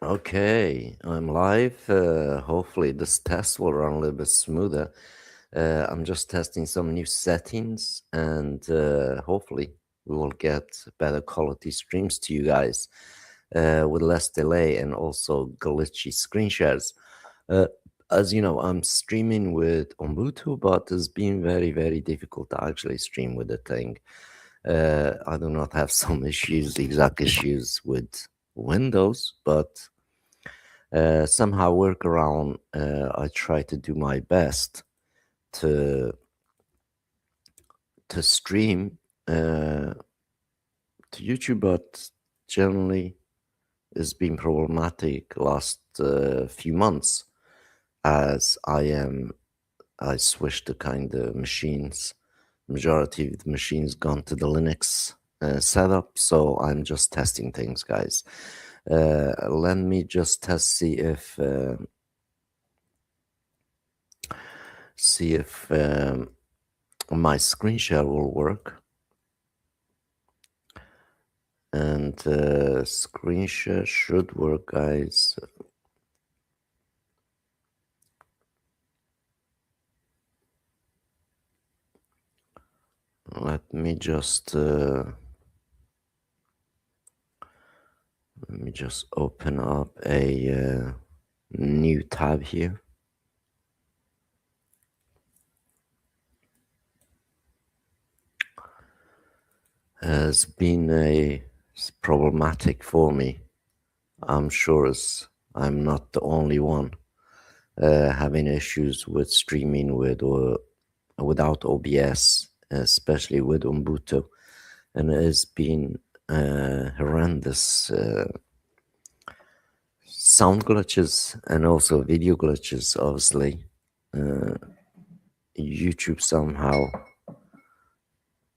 Okay, I'm live. Hopefully, this test will run a little bit smoother. I'm just testing some new settings, and hopefully, we will get better quality streams to you guys with less delay and also glitchy screen shares. Uh, as you know, I'm streaming with Ubuntu, but it's been very, very difficult to actually stream with the thing. I do not have some issues, exact issues with Windows, but somehow work around. I try to do my best to stream to YouTube, but generally it's been problematic last few months as I switched to kind of machines. Majority of the machines gone to the Linux setup, so I'm just testing things, guys. Let me just test see if my screen share will work. And screen share should work, guys. Let me just open up a new tab here. Has been problematic for me. I'm sure I'm not the only one having issues with streaming with or without OBS, especially with Ubuntu, and it has been horrendous sound glitches and also video glitches. Obviously, YouTube somehow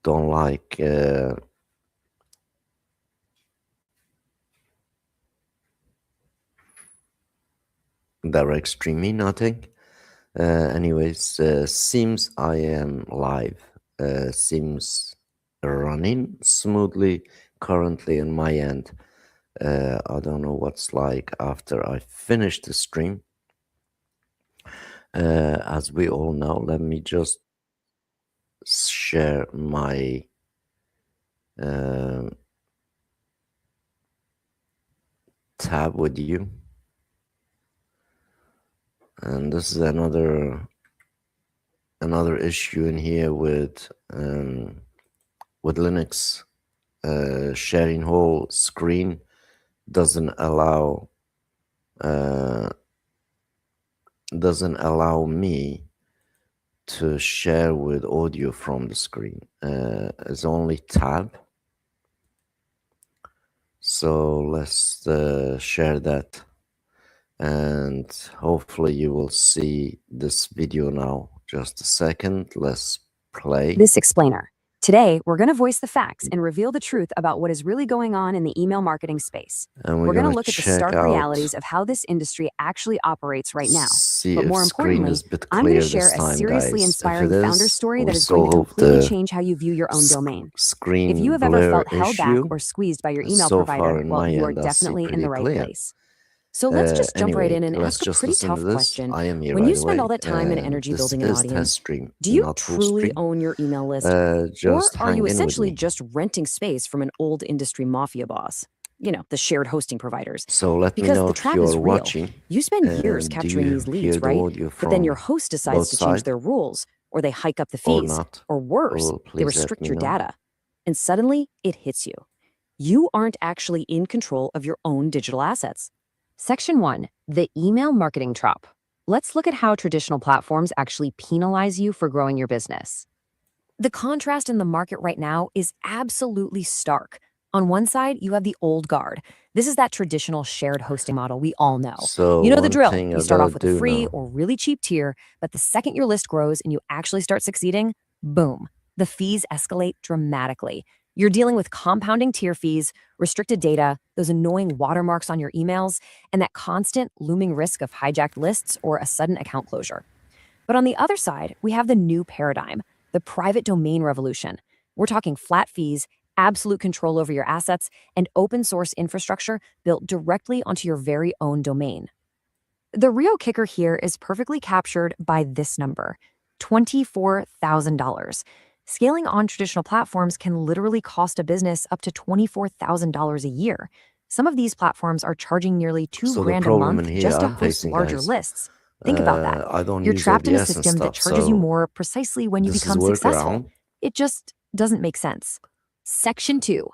don't like direct streaming, I think. Anyways, seems I am live. Seems running smoothly currently in my end. I don't know what's like after I finish the stream. As we all know, let me just share my tab with you. And this is another issue in here with Linux. Sharing whole screen doesn't allow me to share with audio from the screen. It's only tab. So let's share that, and hopefully you will see this video now. Just a second, let's play. This explainer. Today, we're going to voice the facts and reveal the truth about what is really going on in the email marketing space. And we're going to look at the stark realities of how this industry actually operates right now. But more importantly, I'm going to share a seriously inspiring founder story that is going to completely change how you view your own domain. If you have ever felt held back or squeezed by your email provider, well, you are definitely in the right place. So let's just jump right in and ask a pretty tough question. When you spend all that time and energy building an audience, do you truly own your email list? Or are you essentially just renting space from an old industry mafia boss? You know, the shared hosting providers. So let me know if you're watching. You spend years capturing these leads, right? But then your host decides to change their rules, or they hike up the fees, or worse, they restrict your data. And suddenly, it hits you. You aren't actually in control of your own digital assets. Section 1, the email marketing trap. Let's look at how traditional platforms actually penalize you for growing your business. The contrast in the market right now is absolutely stark. On one side, you have the old guard. This is that traditional shared hosting model we all know. So you know the drill. You start off with a free or really cheap tier, but the second your list grows and you actually start succeeding, boom, the fees escalate dramatically. You're dealing with compounding tier fees, restricted data, those annoying watermarks on your emails, and that constant looming risk of hijacked lists or a sudden account closure. But on the other side, we have the new paradigm, the private domain revolution. We're talking flat fees, absolute control over your assets, and open source infrastructure built directly onto your very own domain. The real kicker here is perfectly captured by this number, $24,000. Scaling on traditional platforms can literally cost a business up to $24,000 a year. Some of these platforms are charging nearly $2 So the grand a problem in month here just to I'm host facing, larger guys, lists. Think about that. I don't You're use trapped in a OBS and system that stuff, charges you so more precisely when you this is become successful. workaround. It just doesn't make sense. Section 2.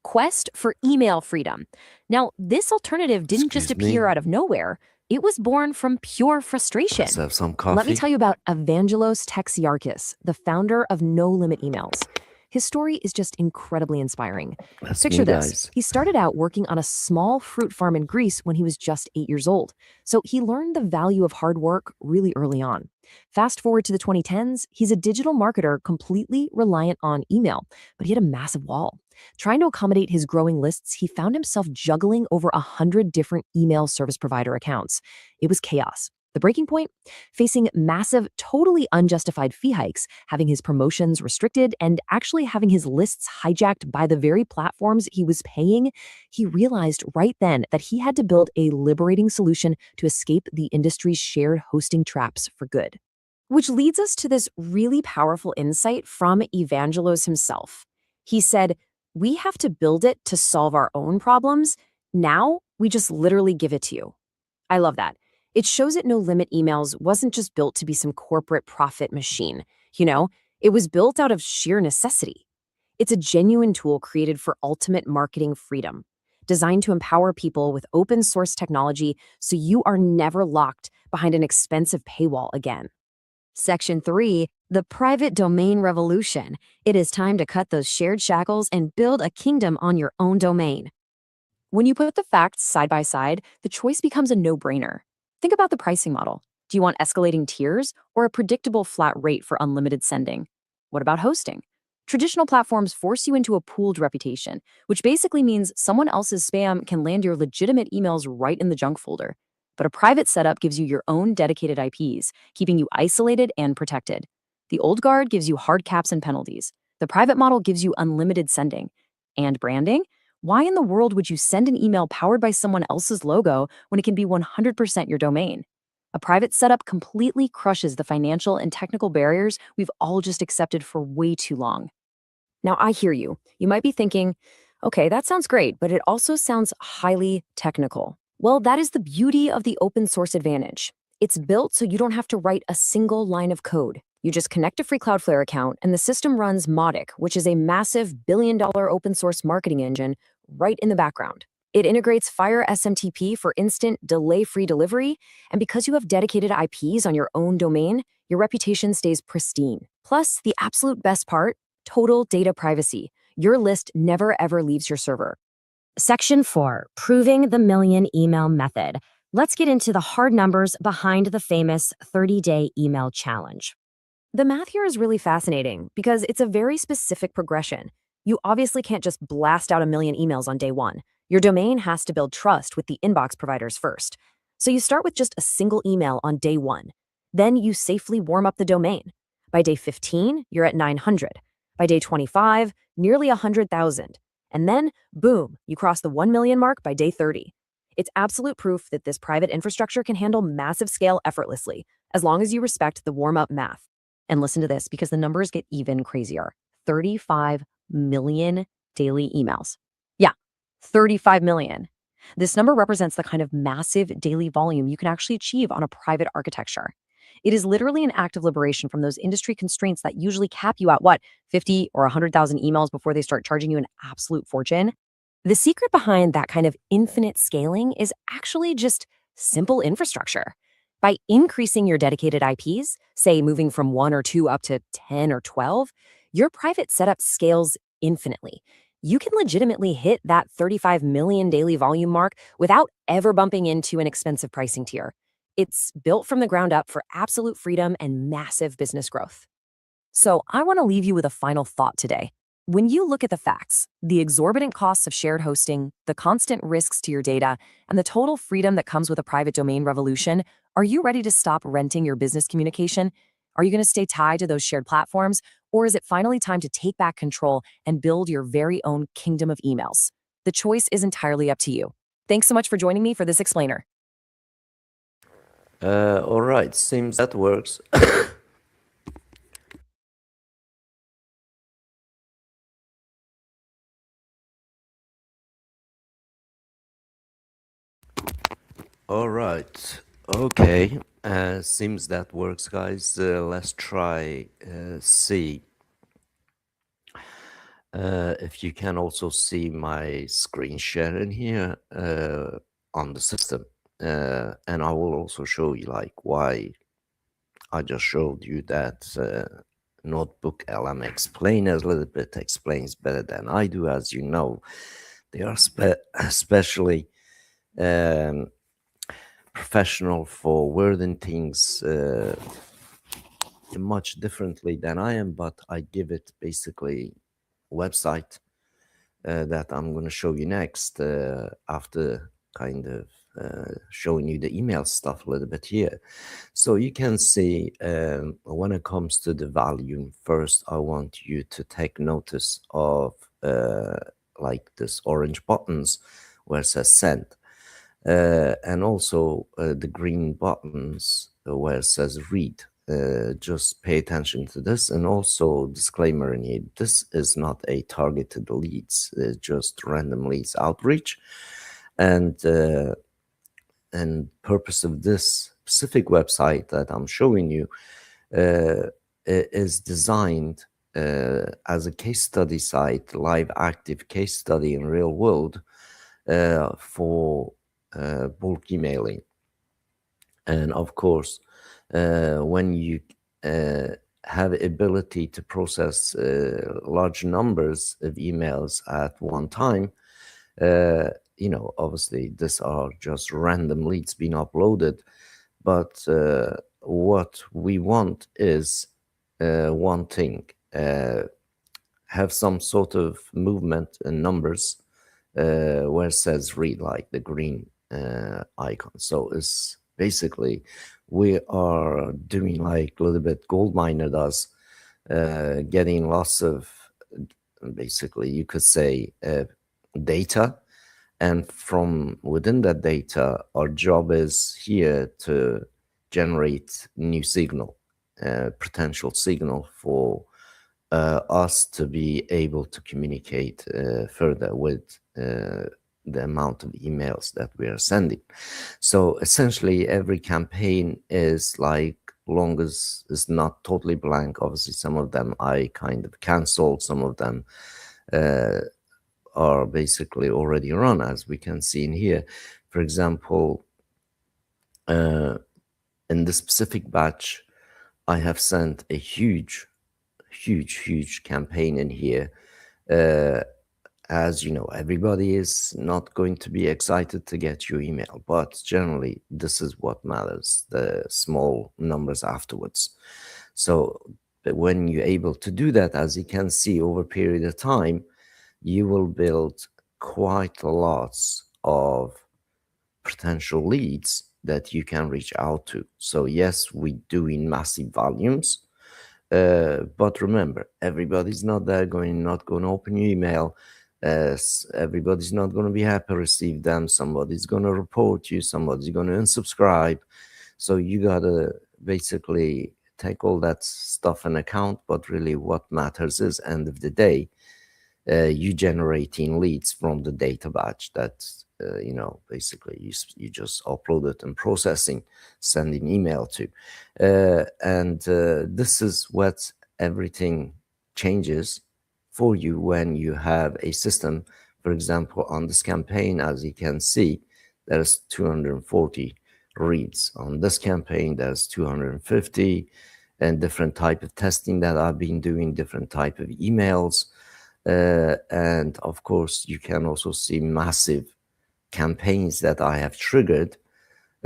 Quest for email freedom. Now, this alternative didn't just Excuse me. appear out of nowhere. It was born from pure frustration. Let's have some coffee. Let me tell you about Evangelos Texiarchis, the founder of No Limit Emails. His story is just incredibly inspiring. That's Picture me, this. guys. He started out working on a small fruit farm in Greece when he was just 8 years old. So he learned the value of hard work really early on. Fast forward to the 2010s, he's a digital marketer completely reliant on email, but he had a massive wall. Trying to accommodate his growing lists, he found himself juggling over 100 different email service provider accounts. It was chaos. The breaking point? Facing massive, totally unjustified fee hikes, having his promotions restricted, and actually having his lists hijacked by the very platforms he was paying, he realized right then that he had to build a liberating solution to escape the industry's shared hosting traps for good. Which leads us to this really powerful insight from Evangelos himself. He said, "We have to build it to solve our own problems. Now we just literally give it to you." I love that. It shows that No Limit Emails wasn't just built to be some corporate profit machine. You know, it was built out of sheer necessity. It's a genuine tool created for ultimate marketing freedom, designed to empower people with open source technology so you are never locked behind an expensive paywall again. Section 3, the private domain revolution. It is time to cut those shared shackles and build a kingdom on your own domain. When you put the facts side by side, the choice becomes a no-brainer. Think about the pricing model. Do you want escalating tiers or a predictable flat rate for unlimited sending? What about hosting? Traditional platforms force you into a pooled reputation, which basically means someone else's spam can land your legitimate emails right in the junk folder. But a private setup gives you your own dedicated IPs, keeping you isolated and protected. The old guard gives you hard caps and penalties. The private model gives you unlimited sending. And branding? Why in the world would you send an email powered by someone else's logo when it can be 100% your domain? A private setup completely crushes the financial and technical barriers we've all just accepted for way too long. Now, I hear you. You might be thinking, okay, that sounds great, but it also sounds highly technical. Well, that is the beauty of the open source advantage. It's built so you don't have to write a single line of code. You just connect a free Cloudflare account, and the system runs Mautic, which is a massive billion-dollar open source marketing engine, right in the background. It integrates Fire SMTP for instant, delay-free delivery, and because you have dedicated IPs on your own domain, your reputation stays pristine. Plus, the absolute best part, total data privacy. Your list never ever leaves your server. Section 4, proving the million email method. Let's get into the hard numbers behind the famous 30-day email challenge. The math here is really fascinating because it's a very specific progression. You obviously can't just blast out a million emails on day one. Your domain has to build trust with the inbox providers first. So you start with just a single email on day one. Then you safely warm up the domain. By day 15, you're at 900. By day 25, nearly 100,000. And then, boom, you cross the 1 million mark by day 30. It's absolute proof that this private infrastructure can handle massive scale effortlessly, as long as you respect the warm-up math. And listen to this because the numbers get even crazier. 35 million daily emails. Yeah, 35 million. This number represents the kind of massive daily volume you can actually achieve on a private architecture. It is literally an act of liberation from those industry constraints that usually cap you at 50 or 100,000 emails before they start charging you an absolute fortune. The secret behind that kind of infinite scaling is actually just simple infrastructure. By increasing your dedicated IPs, say moving from 1 or 2 up to 10 or 12, your private setup scales infinitely. You can legitimately hit that 35 million daily volume mark without ever bumping into an expensive pricing tier. It's built from the ground up for absolute freedom and massive business growth. So I want to leave you with a final thought today. When you look at the facts, the exorbitant costs of shared hosting, the constant risks to your data, and the total freedom that comes with a private domain revolution, are you ready to stop renting your business communication? Are you going to stay tied to those shared platforms, or is it finally time to take back control and build your very own kingdom of emails? The choice is entirely up to you. Thanks so much for joining me for this explainer. All right, seems that works. All right. Okay. Seems that works, guys. Let's try see if you can also see my screen share in here on the system. And I will also show you like why I just showed you that notebook LM explainers a little bit explains better than I do, as you know. They are especially professional for wording things much differently than I am, but I give it basically a website that I'm going to show you next after kind of showing you the email stuff a little bit here. So you can see when it comes to the volume, first I want you to take notice of like this orange buttons where it says send. And also the green buttons where it says read. Just pay attention to this, and also disclaimer in here, this is not a targeted leads, it's just random leads outreach. And purpose of this specific website that I'm showing you is designed as a case study site, live active case study in real world for bulk emailing. And of course, when you have ability to process large numbers of emails at one time, you know, obviously these are just random leads being uploaded. But what we want is one thing, have some sort of movement in numbers where it says read, like the green icon. So it's basically we are doing like a little bit gold miner does, getting lots of basically you could say data, and from within that data our job is here to generate new signal, potential signal for us to be able to communicate further with the amount of emails that we are sending. So essentially every campaign is like, long as it's not totally blank, obviously some of them I kind of canceled, some of them are basically already run, as we can see in here. For example, in this specific batch I have sent a huge campaign in here. As you know, everybody is not going to be excited to get your email, but generally this is what matters, the small numbers afterwards. So when you're able to do that, as you can see over a period of time, you will build quite lots of potential leads that you can reach out to. So yes, we do in massive volumes, but remember, everybody's not going to open your email. Everybody's not going to be happy to receive them. Somebody's going to report you. Somebody's going to unsubscribe. So you got to basically take all that stuff in account. But really what matters is, end of the day, you generating leads from the data batch that you know, basically you just upload it and processing, sending email to, and this is what everything changes for you when you have a system. For example, on this campaign, as you can see, there's 240 reads. On this campaign there's 250, and different type of testing that I've been doing, different type of emails. And of course, you can also see massive campaigns that I have triggered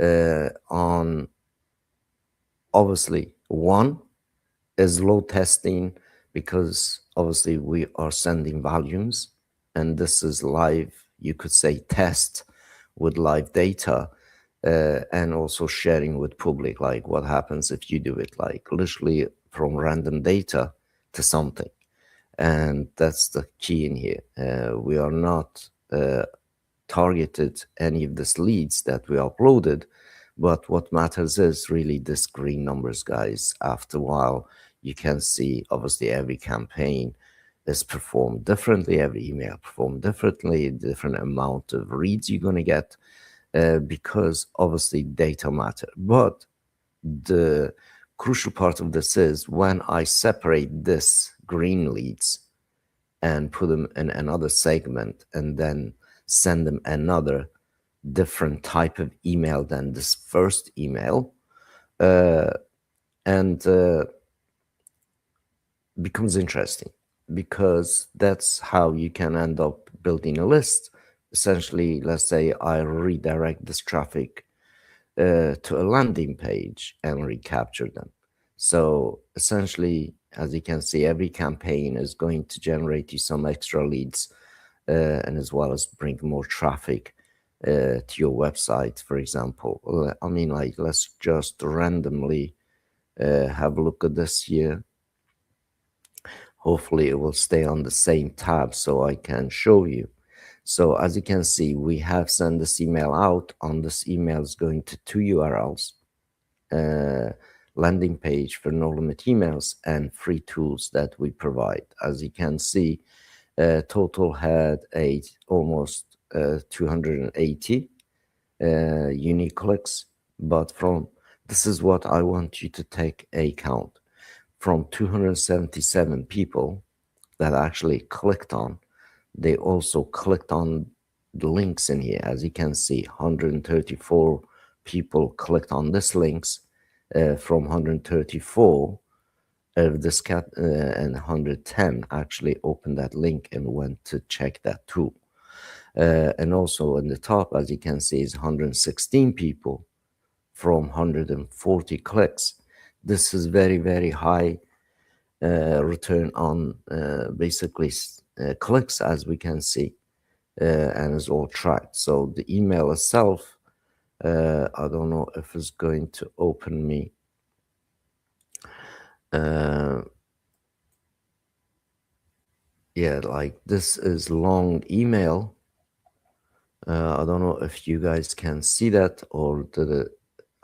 on. Obviously, one is load testing, because obviously we are sending volumes, and this is live, you could say, test with live data. and also sharing with public, like what happens if you do it, like literally from random data to something. And that's the key in here. We are not targeted any of these leads that we uploaded, but what matters is really the screen numbers, guys. After a while, you can see obviously every campaign is performed differently, every email performed differently, different amount of reads you're going to get, because obviously data matter. But the crucial part of this is when I separate this green leads and put them in another segment and then send them another different type of email than this first email, uh, and becomes interesting, because that's how you can end up building a list. Essentially, let's say I redirect this traffic to a landing page and recapture them. So essentially, as you can see, every campaign is going to generate you some extra leads, and as well as bring more traffic to your website, for example. I mean, like, let's just randomly have a look at this here. Hopefully it will stay on the same tab so I can show you. So as you can see, we have sent this email out. On this email is going to two URLs, landing page for no limit emails and free tools that we provide. As you can see, total had almost 280 unique clicks, but this is what I want you to take a count. From 277 people that actually clicked on, they also clicked on the links in here. As you can see, 134 people clicked on this links. From 134 of this and 110 actually opened that link and went to check that tool. And also in the top, as you can see, is 116 people from 140 clicks. This is very, very high return on basically clicks, as we can see, and is all tracked. So the email itself, I don't know if it's going to open me. Yeah, like this is long email. I don't know if you guys can see that, or did it,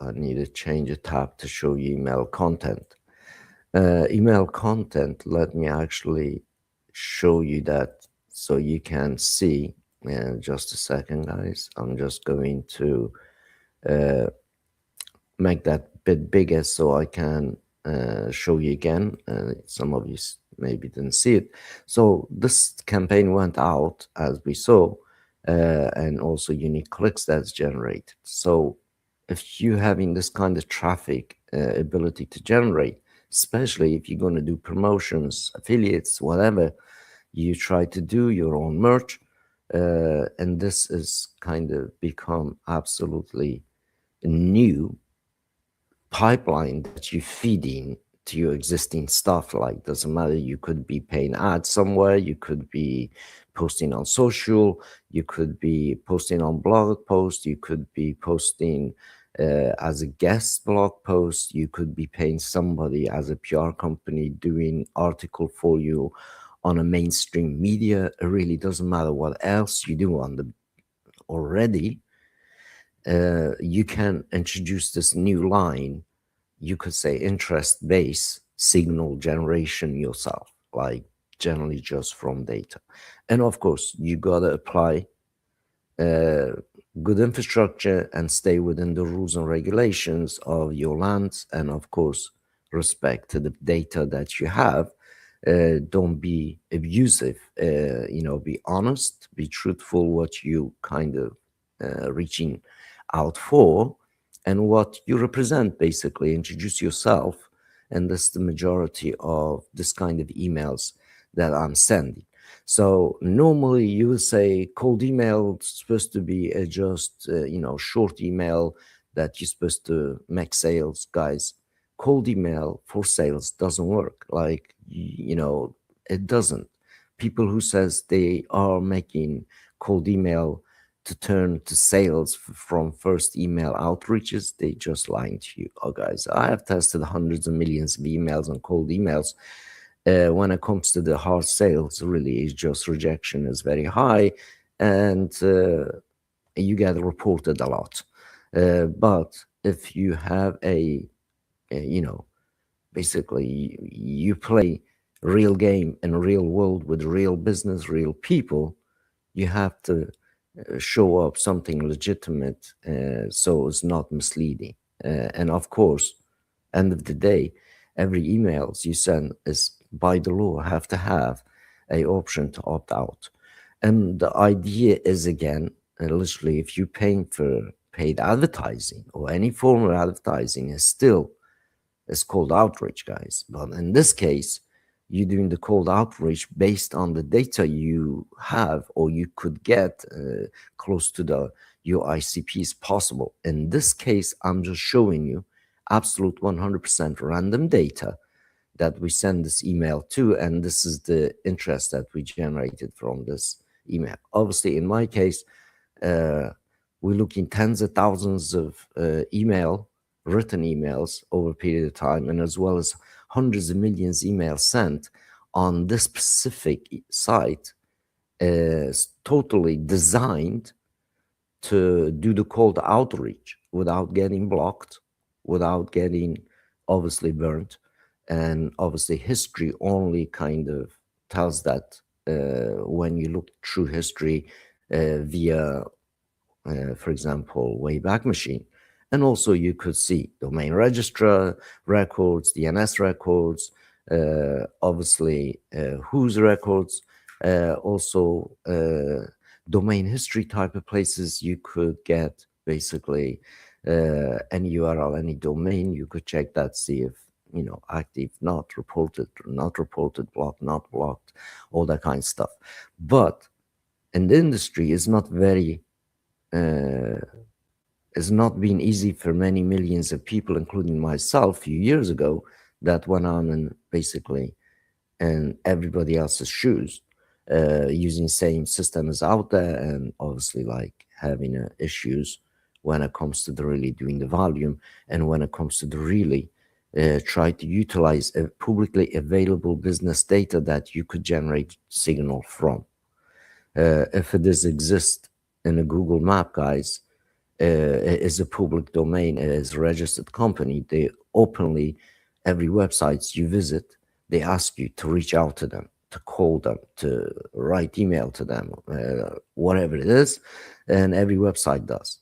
I need to change a tab to show you email content. Email content, let me actually show you that so you can see. Just a second, guys. I'm just going to make that bit bigger so I can show you again. Some of you maybe didn't see it. So this campaign went out, as we saw, and also unique clicks that's generated. So if you having this kind of traffic ability to generate, especially if you're going to do promotions, affiliates, whatever you try to do, your own merch, and this is kind of become absolutely new pipeline that you feed in to your existing stuff. Like, doesn't matter, you could be paying ads somewhere, you could be posting on social, you could be posting on blog posts, you could be posting as a guest blog post, you could be paying somebody as a PR company doing article for you on a mainstream media. It really doesn't matter what else you do on the already. You can introduce this new line, you could say interest-based signal generation yourself, like generally just from data. And of course, you gotta apply good infrastructure and stay within the rules and regulations of your lands, and of course, respect to the data that you have. Don't be abusive, be honest, be truthful what you kind of reaching out for and what you represent. Basically introduce yourself, and that's the majority of this kind of emails that I'm sending. So normally you will say cold email is supposed to be a just short email that you're supposed to make sales. Guys, cold email for sales doesn't work. Like, it doesn't. People who says they are making cold email to turn to sales from first email outreaches, they just lying to you. Oh, guys, I have tested hundreds of millions of emails and cold emails. When it comes to the hard sales, really, it's just rejection is very high, and you get reported a lot. But if you have you know, basically you play real game in real world with real business, real people, you have to show up something legitimate, so it's not misleading. And of course, end of the day, every emails you send is by the law have to have a option to opt out. And the idea is, again, literally, if you're paying for paid advertising or any form of advertising, is still, it's called outreach, guys. But in this case, you're doing the cold outreach based on the data you have or you could get close to the your ICPs possible. In this case, I'm just showing you absolute 100% random data that we send this email to, and this is the interest that we generated from this email. Obviously, in my case, we're looking tens of thousands of written emails over a period of time, and as well as hundreds of millions emails sent on this specific site, is totally designed to do the cold outreach without getting blocked, without getting obviously burnt. And obviously history only kind of tells that when you look through history via for example, Wayback Machine. And also you could see domain registrar records, DNS records, obviously whose records, also domain history type of places. You could get basically any URL, any domain. You could check that, see if, you know, active, not reported, blocked, not blocked, all that kind of stuff. But in the industry, it's not very it's not been easy for many millions of people, including myself, a few years ago, that went on and basically in everybody else's shoes, using same system as out there, and obviously like having issues when it comes to the really doing the volume, and when it comes to the really try to utilize a publicly available business data that you could generate signal from. If it does exist in a Google map, guys, it is a public domain, it is a registered company. They openly, every websites you visit, they ask you to reach out to them, to call them, to write email to them, whatever it is, and every website does.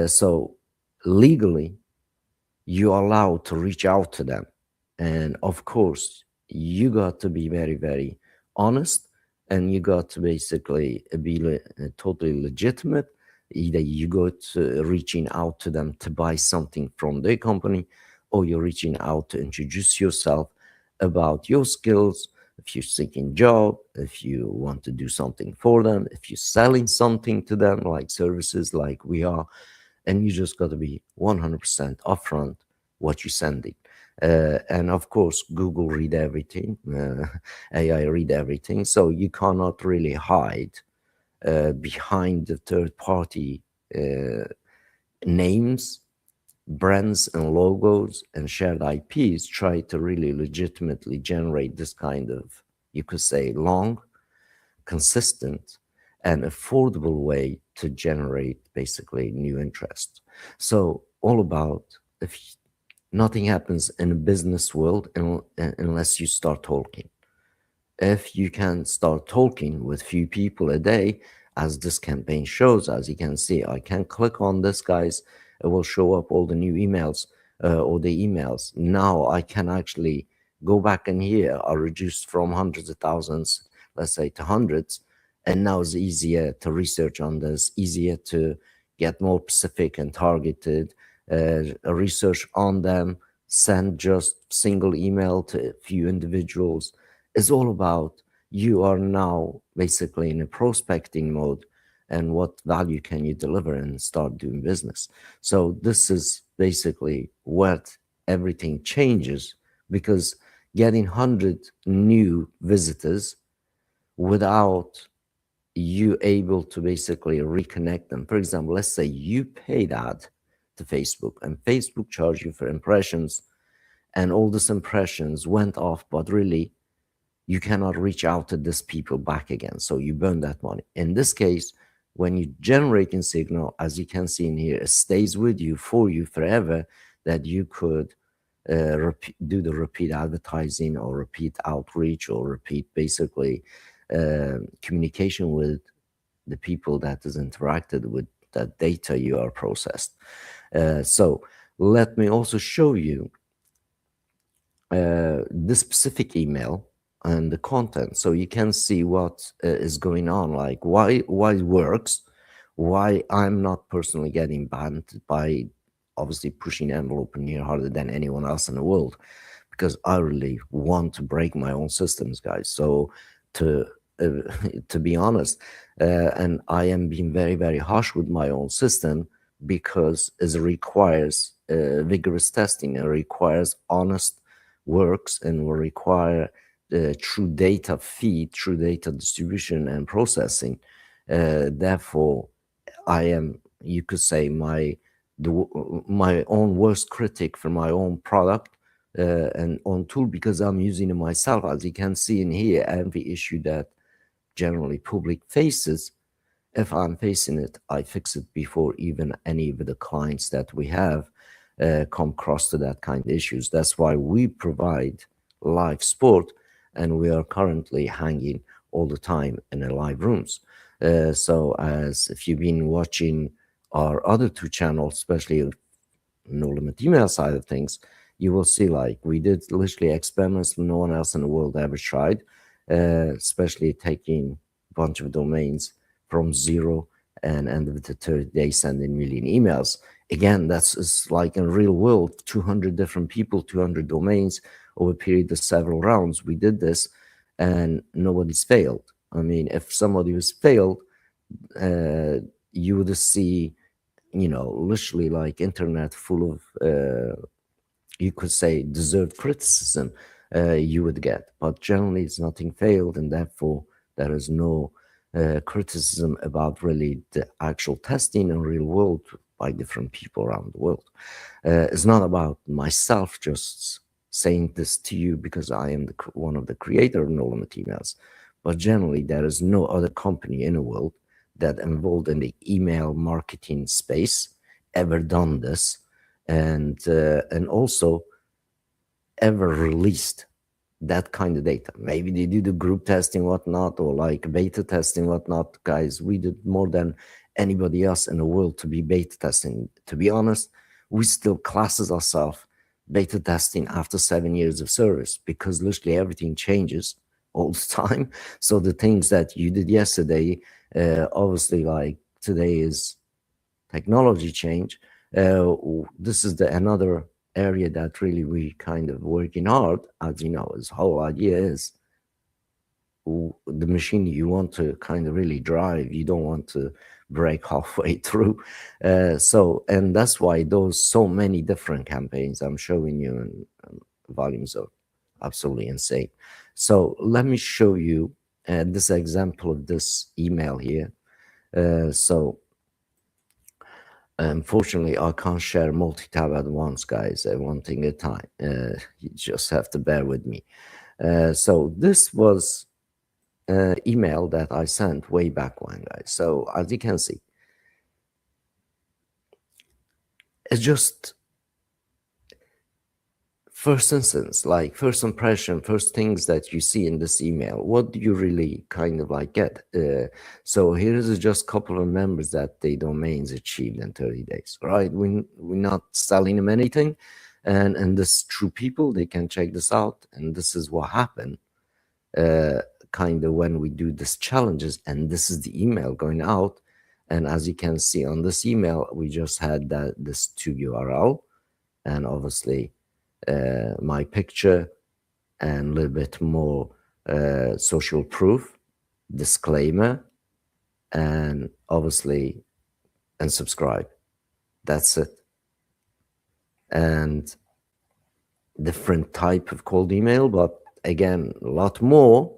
So legally, you are allowed to reach out to them. And of course, you got to be very, very honest, and you got to basically be totally legitimate. Either you go to reaching out to them to buy something from their company, or you're reaching out to introduce yourself about your skills. If you're seeking job, if you want to do something for them, if you're selling something to them, like services like we are, and you just got to be 100% upfront what you're sending. And of course, Google read everything, AI read everything, so you cannot really hide behind the third-party names, brands, and logos and shared IPs. Try to really legitimately generate this kind of, you could say, long, consistent, and affordable way to generate basically new interest. So all about, if nothing happens in a business world unless you start talking. If you can start talking with few people a day, as this campaign shows, as you can see, I can click on this, guys, it will show up all the new emails or the emails. Now I can actually go back in here, are reduced from hundreds of thousands, let's say, to hundreds, and now it's easier to research on this, easier to get more specific and targeted research on them, send just single email to a few individuals. It's all about, you are now basically in a prospecting mode, and what value can you deliver and start doing business. So this is basically what everything changes, because getting 100 new visitors without you able to basically reconnect them. For example, let's say you pay that to Facebook and Facebook charge you for impressions, and all these impressions went off, but really you cannot reach out to these people back again. So you burn that money. In this case, when you generate in Signal, as you can see in here, it stays with you for you forever, that you could do the repeat advertising or repeat outreach or repeat basically communication with the people that is interacted with that data you are processed. So let me also show you this specific email and the content, so you can see what is going on, like why it works, why I'm not personally getting banned by obviously pushing envelope in here harder than anyone else in the world, because I really want to break my own systems, guys. So to to be honest, and I am being very, very harsh with my own system, because it requires vigorous testing, it requires honest works, and will require true data feed, true data distribution and processing. Therefore, I am, you could say, my own worst critic for my own product and own tool, because I'm using it myself. As you can see in here, every issue that generally public faces, if I'm facing it, I fix it before even any of the clients that we have come across to that kind of issues. That's why we provide live sport, and we are currently hanging all the time in the live rooms. So as if you've been watching our other two channels, especially No Limit email side of things, you will see like we did literally experiments no one else in the world ever tried, especially taking a bunch of domains from zero and end of the 30 days sending million emails. Again, that's like in real world, 200 different people, 200 domains over a period of several rounds. We did this and nobody's failed. I mean, if somebody was failed, you would see, literally like internet full of, you could say, deserved criticism you would get. But generally, it's nothing failed, and therefore there is no criticism about really the actual testing in real world by different people around the world. It's not about myself just saying this to you because I am one of the creator of No Limit Emails, but generally there is no other company in the world that involved in the email marketing space ever done this, and also ever released that kind of data. Maybe they do the group testing, whatnot, or like beta testing, whatnot. Guys, we did more than anybody else in the world to be beta testing. To be honest, we still classes ourselves beta testing after 7 years of service, because literally everything changes all the time. So the things that you did yesterday, obviously like today is technology change. This is another area that really we kind of working hard. As you know, his whole idea is the machine you want to kind of really drive, you don't want to break halfway through. And that's why those so many different campaigns I'm showing you, and volumes are absolutely insane. So let me show you this example of this email here. So unfortunately, I can't share multi-tab at once, guys, one thing at a time. You just have to bear with me. So this was an email that I sent way back when, guys. So as you can see, it's just first instance, like first impression, first things that you see in this email. What do you really kind of like get? So here's just a couple of members that the domains achieved in 30 days, right? We're not selling them anything. And this true people, they can check this out. And this is what happened kind of when we do these challenges. And this is the email going out. And as you can see on this email, we just had this to URL, and obviously my picture and a little bit more social proof, disclaimer, and obviously, and subscribe. That's it. And different type of cold email, but again, a lot more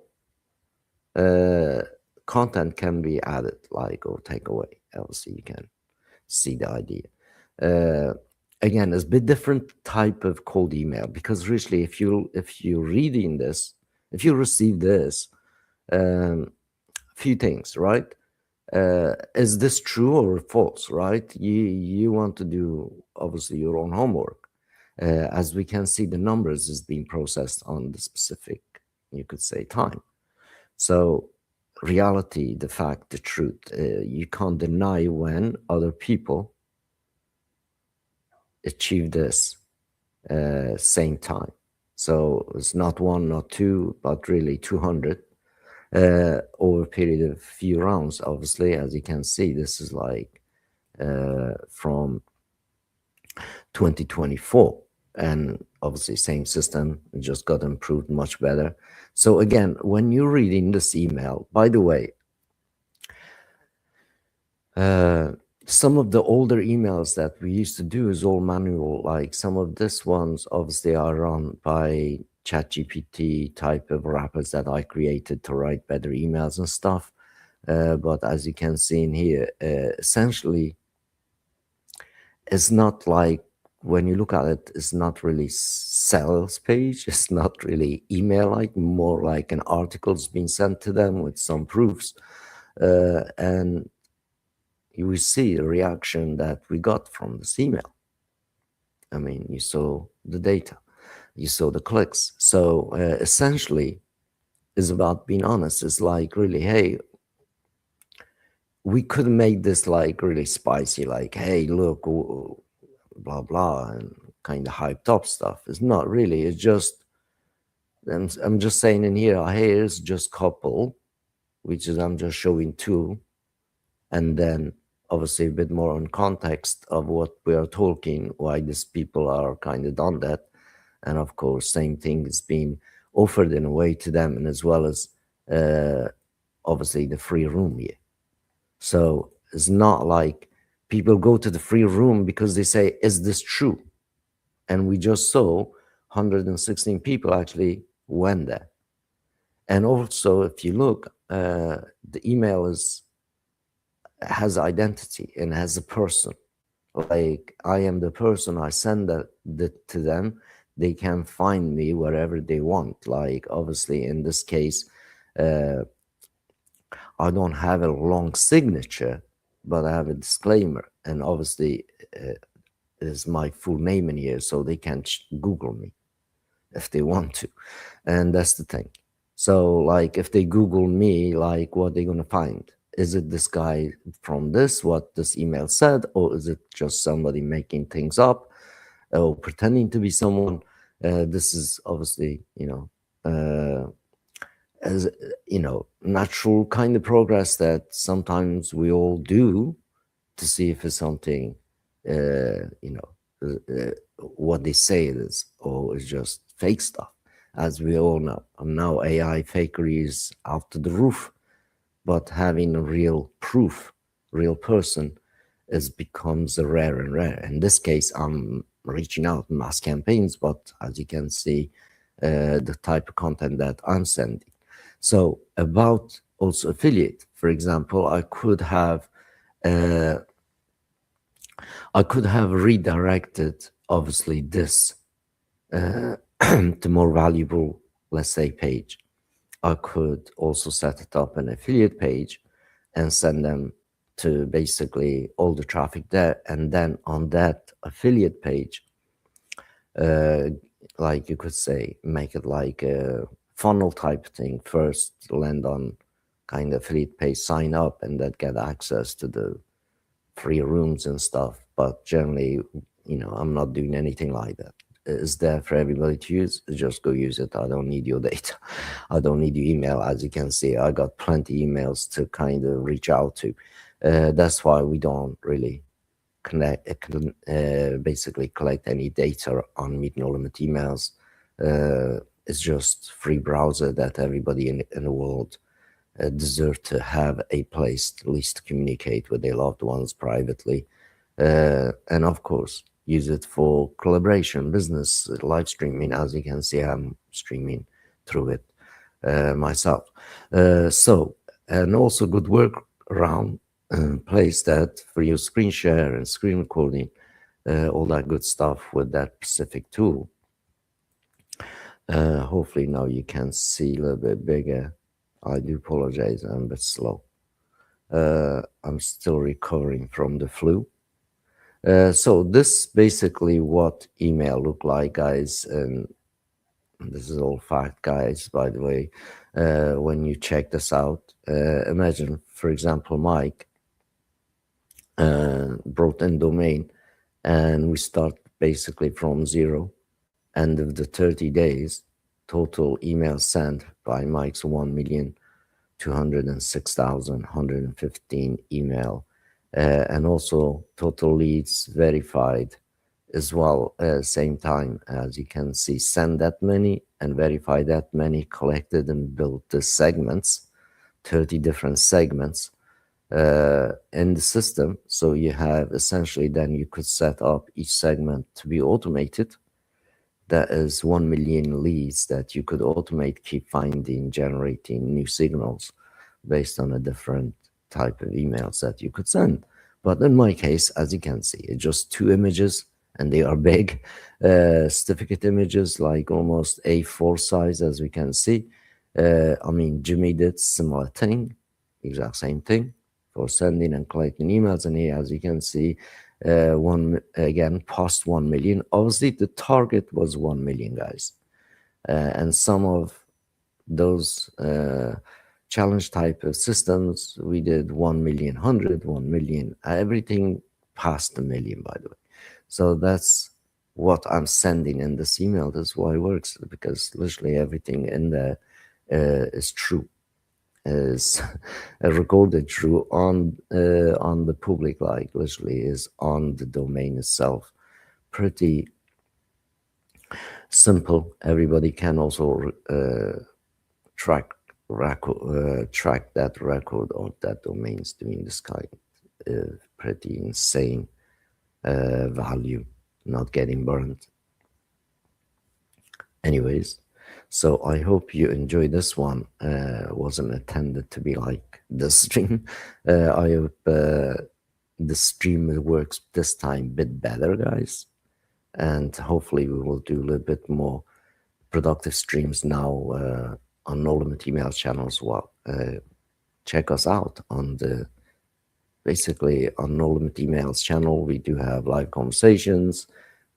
content can be added, like, or take away. Obviously, you can see the idea. Uh, Again, it's a bit different type of cold email, because really, if you reading this, if you receive this, few things, right? Is this true or false, right? You want to do obviously your own homework. As we can see, the numbers is being processed on the specific, you could say, time. So reality, the fact, the truth, you can't deny when other people achieve this same time. So it's not one, not two, but really 200 over a period of few rounds. Obviously, as you can see, this is like from 2024, and obviously same system, just got improved much better. So again, when you're reading this email, by the way, some of the older emails that we used to do is all manual. Like some of this ones obviously are run by ChatGPT type of wrappers that I created to write better emails and stuff. But as you can see in here, essentially, it's not like, when you look at it, it's not really sales page. It's not really email, like more like an article's being sent to them with some proofs. And you will see the reaction that we got from this email. I mean, you saw the data, you saw the clicks. So essentially, it's about being honest. It's like, really, hey, we could make this like really spicy, like, hey, look, blah, blah, and kind of hyped up stuff. It's not really. It's just, I'm just saying in here, here's just couple, which is I'm just showing two, and then obviously a bit more on context of what we are talking, why these people are kind of done that. And of course, same thing is being offered in a way to them, and as well as obviously the free room here. So it's not like people go to the free room because they say, is this true? And we just saw 116 people actually went there. And also, if you look, the email has identity and has a person. Like, I am the person, I send that to them. They can find me wherever they want. Like, obviously, in this case, I don't have a long signature, but I have a disclaimer. And obviously, is my full name in here, so they can Google me if they want to. And that's the thing. So, like, if they Google me, like, what they're going to find? Is it this guy from this, what this email said, or is it just somebody making things up or pretending to be someone? This is obviously, as natural kind of progress that sometimes we all do to see if it's something, what they say it is, or it's just fake stuff. As we all know, now AI fakery is out to the roof, but having a real proof, real person, becomes rare and rare. In this case, I'm reaching out in mass campaigns, but as you can see, the type of content that I'm sending. So about also affiliate, for example, I could have redirected obviously this to more valuable, let's say, page. I could also set it up an affiliate page and send them to basically all the traffic there. And then on that affiliate page, like you could say, make it like a funnel type thing. First land on kind of affiliate page, sign up, and then get access to the free rooms and stuff. But generally, I'm not doing anything like that. It's there for everybody to use. Just go use it. I don't need your data. I don't need your email. As you can see, I got plenty emails to kind of reach out to. That's why we don't really basically collect any data on Meet No Limit emails. It's just free browser that everybody in the world deserve to have a place at least to communicate with their loved ones privately. And of course, use it for collaboration, business, live streaming. As you can see, I'm streaming through it myself. So and also good workaround place that for your screen share and screen recording, all that good stuff with that specific tool. Hopefully now you can see a little bit bigger. I do apologize, I'm a bit slow. I'm still recovering from the flu. So this basically what email look like, guys, and this is all fact, guys, by the way. When you check this out, imagine, for example, Mike brought in domain, and we start basically from zero. End of the 30 days, total email sent by Mike's 1,206,115 email, and also total leads verified as well. Same time, as you can see, send that many and verify that many, collected and built the segments, 30 different segments in the system. So you have essentially, then you could set up each segment to be automated. That is 1 million leads that you could automate, keep finding, generating new signals based on a different type of emails that you could send. But in my case, as you can see, it's just 2 images, and they are big certificate images, like almost A4 size, as we can see. I mean, Jimmy did similar thing, exact same thing for sending and collecting emails. And here, as you can see, one again past 1 million. Obviously the target was 1 million, guys, and some of those challenge type of systems we did 1 million, 1 million, everything past a million, by the way. So that's what I'm sending in this email. That's why it works, because literally everything in there is true, is recorded true on the public, like literally is on the domain itself. Pretty simple. Everybody can also track that record of that domains doing this kind of pretty insane value, not getting burned. Anyways, so I hope you enjoyed this one. Wasn't intended to be like this stream. I hope the stream works this time a bit better, guys. And hopefully we will do a little bit more productive streams now on No Limit email channel as well. Check us out on the, basically on No Limit emails channel. We do have live conversations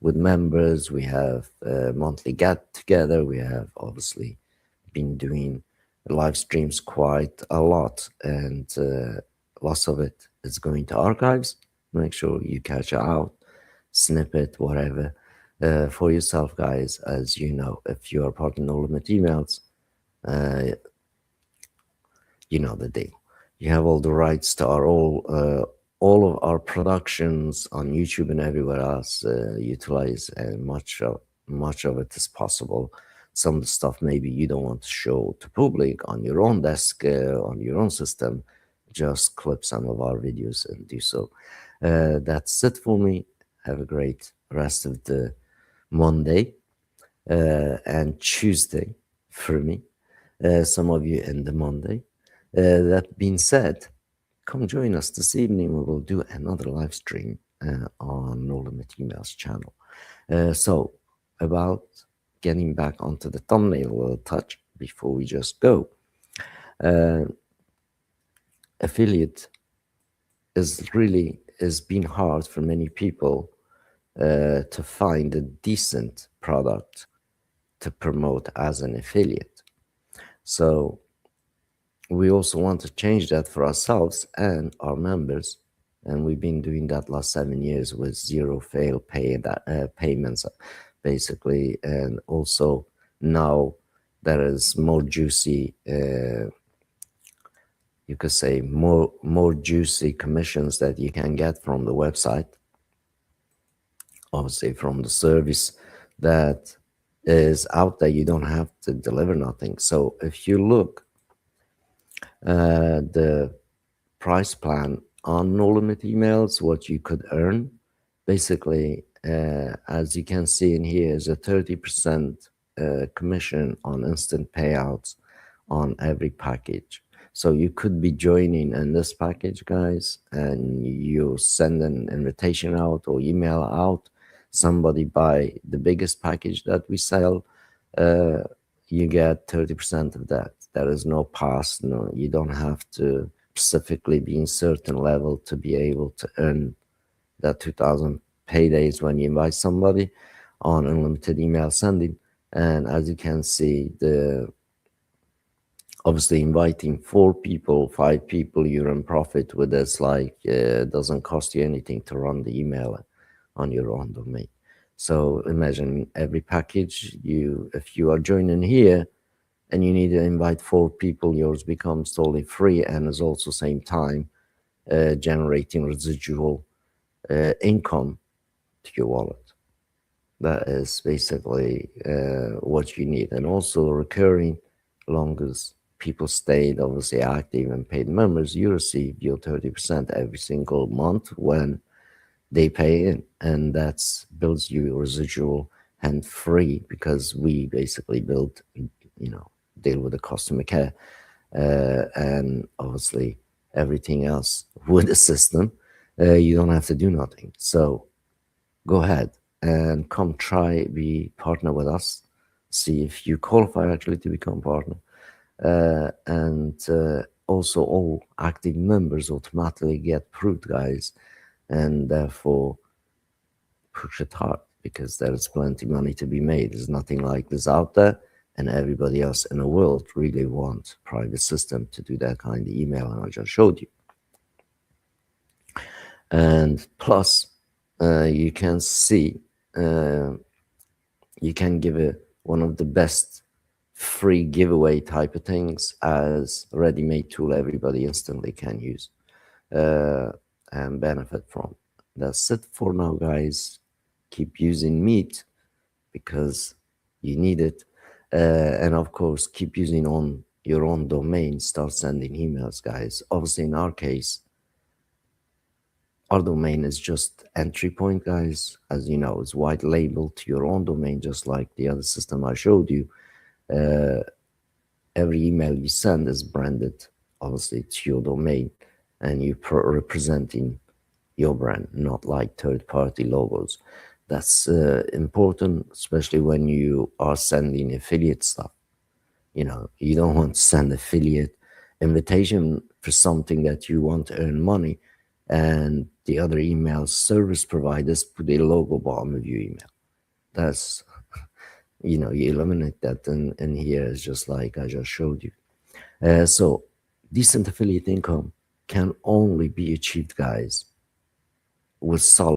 with members. We have monthly get together. We have obviously been doing live streams quite a lot, and lots of it is going to archives. Make sure you catch it out, snippet, whatever, for yourself, guys. As you know, if you are part of No Limit emails, you know the deal. You have all the rights to our all of our productions on YouTube and everywhere else. Utilize much of it as possible. Some of the stuff maybe you don't want to show to public on your own desk, on your own system. Just clip some of our videos and do so. That's it for me. Have a great rest of the Monday and Tuesday for me. Some of you in the Monday. That being said, come join us this evening. We will do another live stream on No Limit Emails channel. So about getting back onto the thumbnail a little touch before we just go. Affiliate is been hard for many people to find a decent product to promote as an affiliate. So we also want to change that for ourselves and our members, and we've been doing that last 7 years with zero fail payments, basically. And also now there is more juicy, you could say more juicy commissions that you can get from the website, obviously from the service that is out there. You don't have to deliver nothing. So if you look the price plan on No Limit Emails, what you could earn, basically, as you can see in here, is a 30% commission on instant payouts on every package. So you could be joining in this package, guys, and you send an invitation out or email out somebody buy the biggest package that we sell. uh, you get 30% of that. There is no pass. No, you don't have to specifically be in certain level to be able to earn that 2000 paydays when you invite somebody on unlimited email sending. And as you can see, the obviously inviting 4 people, 5 people, you earn profit with this. Like doesn't cost you anything to run the email on your own domain. So imagine every package if you are joining here and you need to invite 4 people, yours becomes totally free and is also same time generating residual income to your wallet. That is basically what you need. And also recurring, long as people stayed obviously active and paid members, you receive your 30% every single month when they pay in. And that's builds you residual and free, because we basically build, deal with the customer care and obviously everything else with the system. You don't have to do nothing. So go ahead and come try be partner with us. See if you qualify actually to become partner. And also all active members automatically get approved, guys, and therefore push it hard, because there is plenty money to be made. There's nothing like this out there, and everybody else in the world really wants private system to do that kind of email, and I just showed you. And plus you can see you can give it one of the best free giveaway type of things as a ready-made tool everybody instantly can use and benefit from. That's it for now, guys. Keep using Meet because you need it, and of course keep using on your own domain. Start sending emails, guys. Obviously in our case, our domain is just entry point, guys. As you know, it's white labeled to your own domain, just like the other system I showed you. Every email you send is branded, obviously, to your domain, and you're representing your brand, not like third-party logos. That's important, especially when you are sending affiliate stuff. You don't want to send affiliate invitation for something that you want to earn money, and the other email service providers put a logo bottom of your email. That's, you eliminate that, and here is just like I just showed you. So decent affiliate income can only be achieved, guys, with solid